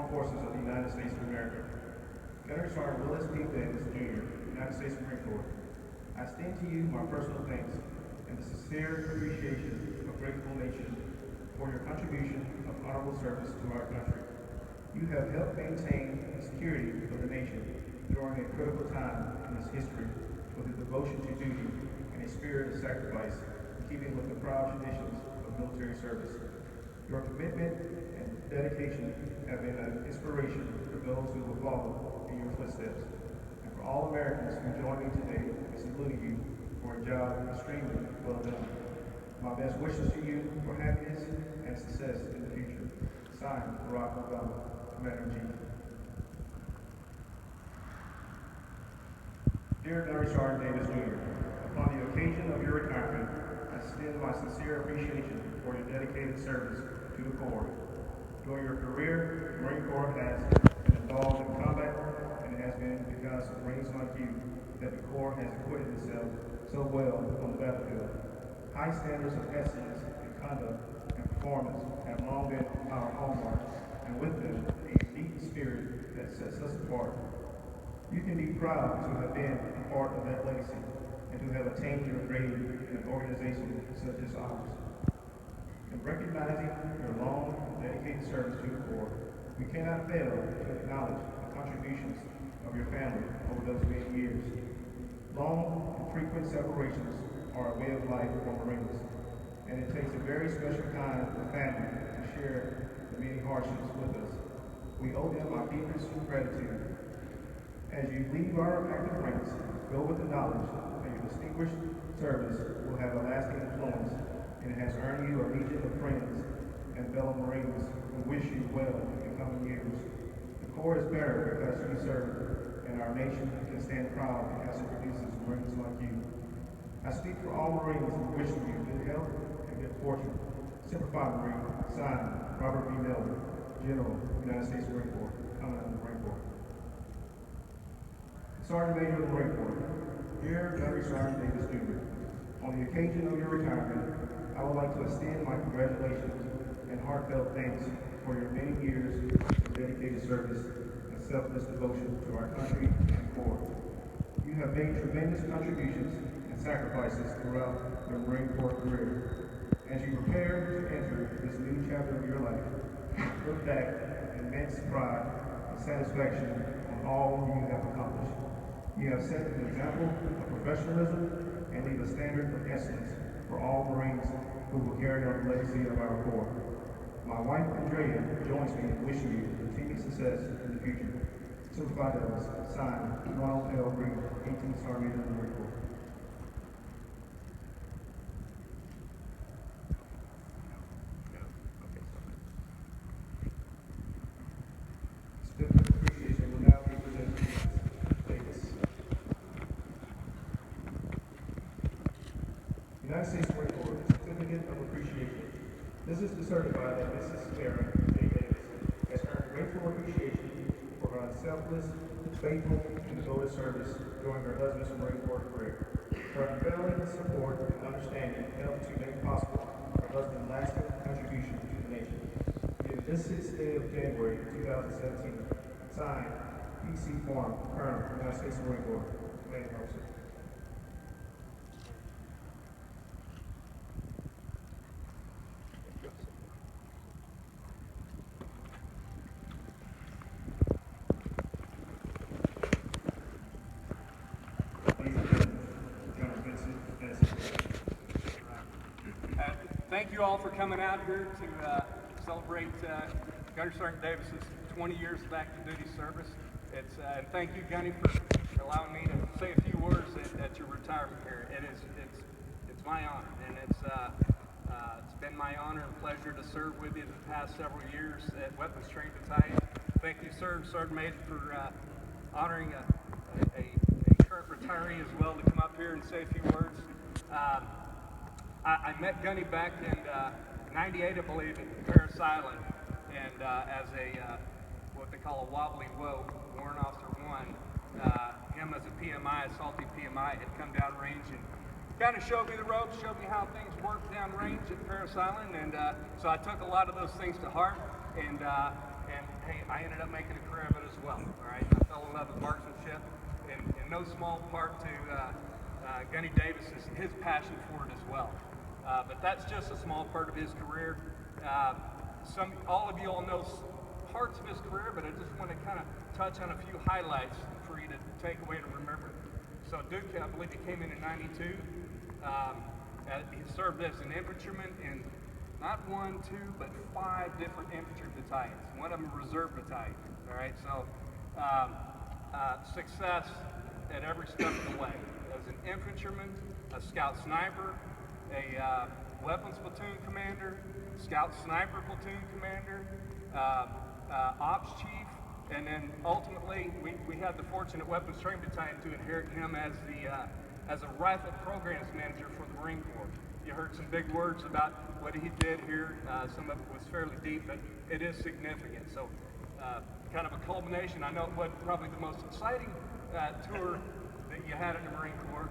Armed Forces of the United States of America. Gunnery Sergeant Willis Duke Davis, Jr., United States Marine Corps. I extend to you my personal thanks and the sincere appreciation of grateful nation for your contribution of honorable service to our country. You have helped maintain the security of the nation during a critical time in its history with a devotion to duty and a spirit of sacrifice in keeping with the proud traditions of military service. Your commitment and dedication have been an inspiration for those who will follow in your footsteps. And for all Americans who join me today in saluting you for a job extremely well done. My best wishes to you for happiness and success in the future. Signed, Barack Obama, Commander-in-Chief. Dear Gunnery Sergeant Davis, Jr., upon the occasion of your retirement, I extend my sincere appreciation for your dedicated service to the Corps. During your career, the Marine Corps has been involved in combat, and it has been because of Marines like you that the Corps has acquitted itself so well on the battlefield. High standards of excellence in conduct and performance have long been our hallmark, and with them, a deep spirit that sets us apart. You can be proud to have been a part of that legacy and to have attained your grade in an organization such as ours. In recognizing your long and dedicated service to the Corps, we cannot fail to acknowledge the contributions of your family over those many years. Long and frequent separations are a way of life for Marines, and it takes a very special kind of family to share the many hardships with us. We owe them our deepest gratitude. As you leave our active ranks, go with the knowledge that your distinguished service will have a lasting influence, and it has earned you a legion of friends and fellow Marines who wish you well in the coming years. The Corps is better because you serve, and our nation can stand proud because it produces Marines like you. I speak for all Marines who wish you good health and good fortune. Simplified Marine, signed, Robert B. Miller, General, United States Marine Corps, Commandant of the Marine Corps. Sergeant Major of the Marine Corps, dear Gunnery Sergeant Davis, Jr., on the occasion of your retirement, I would like to extend my congratulations and heartfelt thanks for your many years of dedicated service and selfless devotion to our country and Corps. You have made tremendous contributions and sacrifices throughout your Marine Corps career. As you prepare to enter this new chapter of your life, look back with immense pride and satisfaction on all you have accomplished. You have set an example of professionalism and leave a standard of excellence for all Marines who will carry on the legacy of our Corps. My wife, Andrea, joins me in wishing you continued success in the future. Simplified Ellis, signed, Ronald L. Reed, 18th Sergeant of the Marine Corps. United States Marine Corps Certificate of Appreciation. This is to certify that Mrs. Karen J. Davis has earned grateful appreciation for her unselfless, faithful, and devoted service during her husband's Marine Corps career. Her unfailing support and understanding helped to make possible her husband's lasting contribution to the nation. In this 6th day of January 2017, signed, P.C. Farm, Colonel, United States Marine Corps, Commanding Officer. Thank you all for coming out here to celebrate Gunnery Sergeant Davis's 20 years of active duty service. And thank you, Gunny, for allowing me to say a few words at your retirement here. It's my honor, and it's been my honor and pleasure to serve with you the past several years at Weapons Training Battalion. Thank you, sir, Sergeant Major, for honoring a current retiree as well to come up here and say a few words. I met Gunny back in '98, I believe, in Parris Island, and as what they call a wobbly woe, Warrant Officer 1, him as a PMI, a salty PMI, had come down range and kind of showed me the ropes, showed me how things worked down range at Parris Island, and so I took a lot of those things to heart and hey, I ended up making a career of it as well. All right, I fell in love with marksmanship, and in no small part to Gunny Davis his passion for it as well. But that's just a small part of his career. All of you all know parts of his career, but I just want to kind of touch on a few highlights for you to take away and remember. So Duke, I believe he came in 92. He served as an infantryman in not 1, 2, but 5 different infantry battalions. One of them a reserve battalion. All right, so success at every step of the way. As an infantryman, a scout sniper, a weapons platoon commander, scout sniper platoon commander, ops chief, and then ultimately we had the fortunate weapons training battalion to inherit him as a rifle programs manager for the Marine Corps. You heard some big words about what he did here. Some of it was fairly deep, but it is significant. So kind of a culmination. I know it wasn't probably the most exciting tour that you had in the Marine Corps,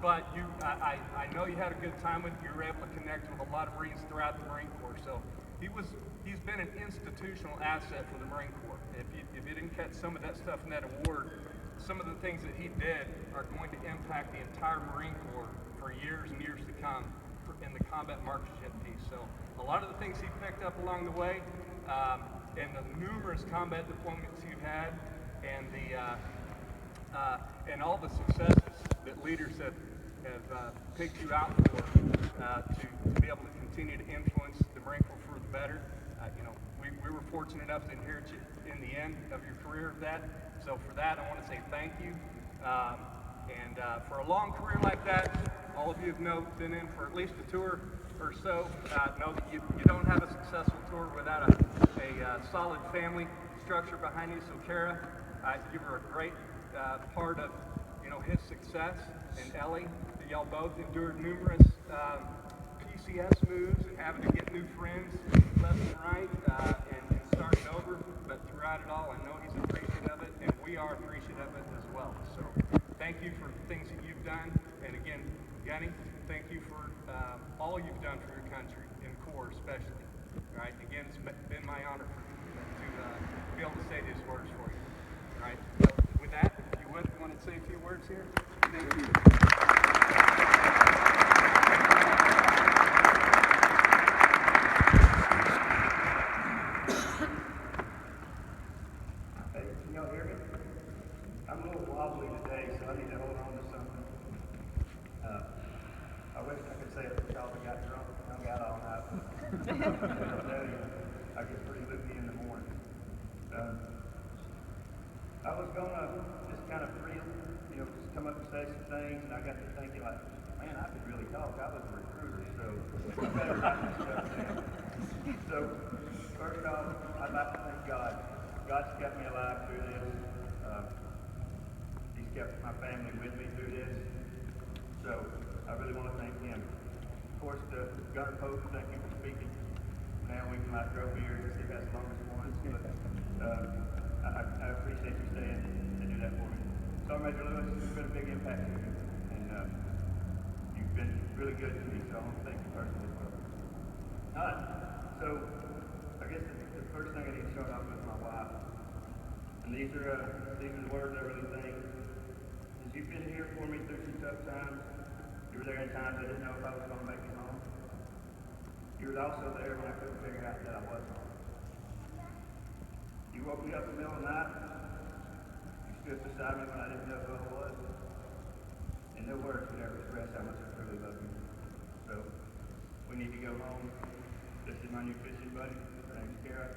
but I know you had a good time with it. You were able to connect with a lot of Marines throughout the Marine Corps. So he's been an institutional asset for the Marine Corps. If you didn't catch some of that stuff in that award, some of the things that he did are going to impact the entire Marine Corps for years and years to come in the combat marksmanship piece. So a lot of the things he picked up along the way, and the numerous combat deployments you've had, and all the successes that leaders have picked you out for to be able to continue to influence the Marine Corps for the better. We were fortunate enough to inherit you in the end of your career of that. So for that, I want to say thank you. And for a long career like that, all of you have been in for at least a tour or so. Know that you don't have a successful tour without a solid family structure behind you. So Kara, you were a great part of his success, and Ellie, y'all both endured numerous PCS moves and having to get new friends left and right and starting over. But throughout it all, I know he's appreciative of it, and we are appreciative of it as well. So thank you for the things that you've done, and again, Gunny, thank you for all you've done for your country, and Corps especially. All right, again, it's been my honor to be able to say these words for you. All right, so with that, if you would want to say a few words here, thank you. Hey, can y'all hear me? I'm a little wobbly today, so I need to hold on to something. I wish I could say it because I got drunk and hung out all night. I'll tell you, I get pretty loopy in the morning. I was gonna just kind of just come up and say some things, and I got to thinking like, man, I could really talk. I was a recruiter, so I better write this stuff down. So first off, I'd like to thank God. God's kept me alive through this. He's kept my family with me through this. So I really want to thank him. Of course, the Gunner Pope, thank you for speaking. Now we can grow beers and see if that's the longest one. But I appreciate you staying and do that for me. Sergeant Major Lewis, it's been a big impact to you. And you've been really good to me, so I want to thank you personally as well. All right. So I guess the first thing I need to start off with my wife. And these are the words I really think. As you've been here for me through some tough times, you were there in times I didn't know if I was going to make it home. You were also there when I couldn't figure out that I was home. You woke me up in the middle of the night. You stood beside me when I didn't know who I was. And no words could ever express how much I truly love you. So we need to go home. This is my new fishing buddy. Her name's Kara.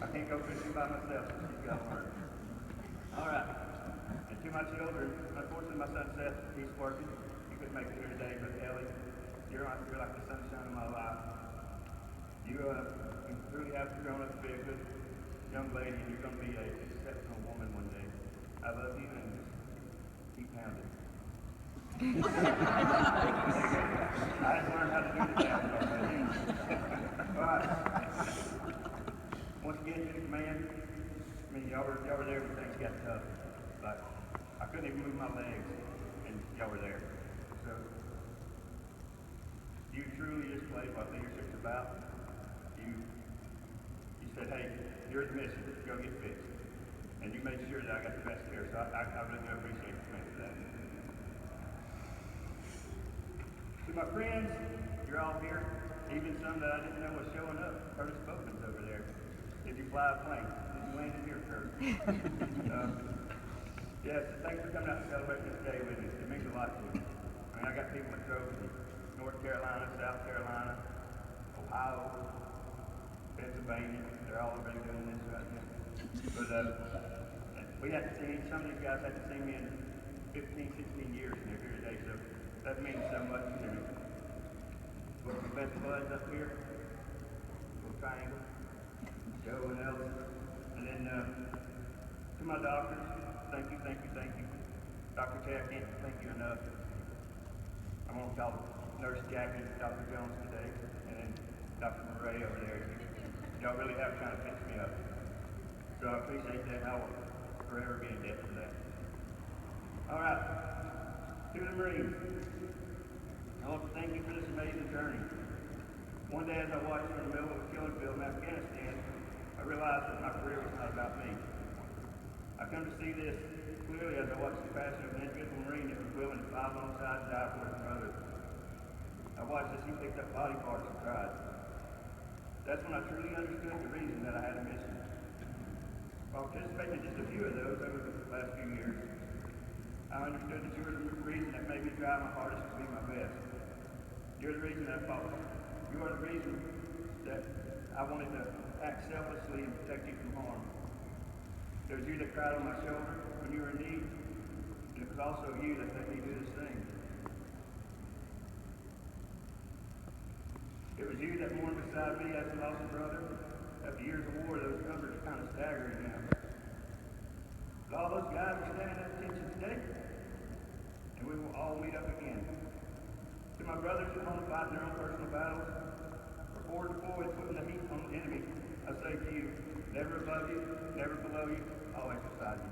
I can't go fishing by myself, so she's got to learn. All right. And to my children, unfortunately my son Seth, he's working. He couldn't make it here today, but Ellie, you're like the sunshine of my life. You really have grown up to be a good young lady, and you're going to be an exceptional woman one day. I love you, and keep pounding. I didn't learn how to do the dance already. All right. Once again, to the command, y'all were there when things got tough. Like, I couldn't even move my legs, and y'all were there. So, you truly displayed what leadership's about. You you're the mission, go get fixed. And you made sure that I got the best care, so I really do appreciate you for that. To my friends, you're all here, even some that I didn't know was showing up. Curtis Boatman's over there. Did you fly a plane? Did you land in here, Curtis? Yes, thanks for coming out and celebrating this day with me. It means a lot to me. I mean, I got people that drove from North Carolina, South Carolina, Ohio, Pennsylvania. They're all already doing this right now. But we hadn't seen, some of these guys hadn't seen me in 15, 16 years, and they're here today, so that means so much to me. One of my best buds up here, little triangle, Joe and Ellis. And then to my doctors, thank you, thank you, thank you. Dr. Tay, I can't thank you enough. I'm going to call Nurse Jackie, Dr. Jones today, and then Dr. Murray over there. Y'all really have kind of fixed me up. So I appreciate that. I will forever be in debt for that. All right, to the Marines. I want to thank you for this amazing journey. One day as I watched you in the middle of a killing field in Afghanistan, I realized that my career was not about me. I come to see this clearly as I watched the passion of an individual Marine that was willing to fight alongside and die for his brother. I watched as he picked up body parts and cried. That's when I truly understood the reason that I had a mission. While participating in just a few of those over the last few years, I understood that you were the reason that made me try my hardest to be my best. You're the reason I fought. You are the reason that I wanted to act selflessly and protect you from harm. It was you that cried on my shoulder when you were in need, and it was also you that made me do this thing. It was you that mourned beside me as I lost a brother. After years of war, those numbers are kind of staggering now. But all those guys are standing at attention today, and we will all meet up again. To my brothers at home fighting their own personal battles, or forward deployed putting the heat on the enemy, I say to you, never above you, never below you, always beside you.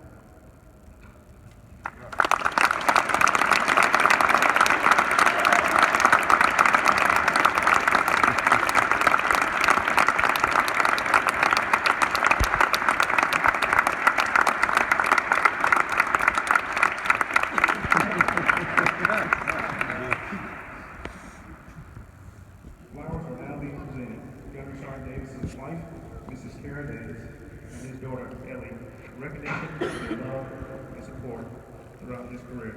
Flowers are now being presented. GySgt Davis's wife, Mrs. Kara Davis, and his daughter, Ellie, in recognition of their love and support throughout his career.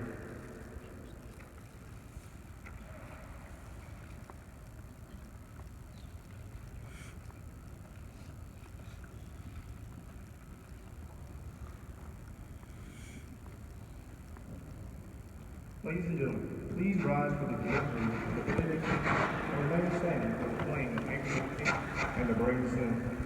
Ladies and gentlemen, please rise for the delivery of the benediction and remain standing for the playing of April and the Brave Sin.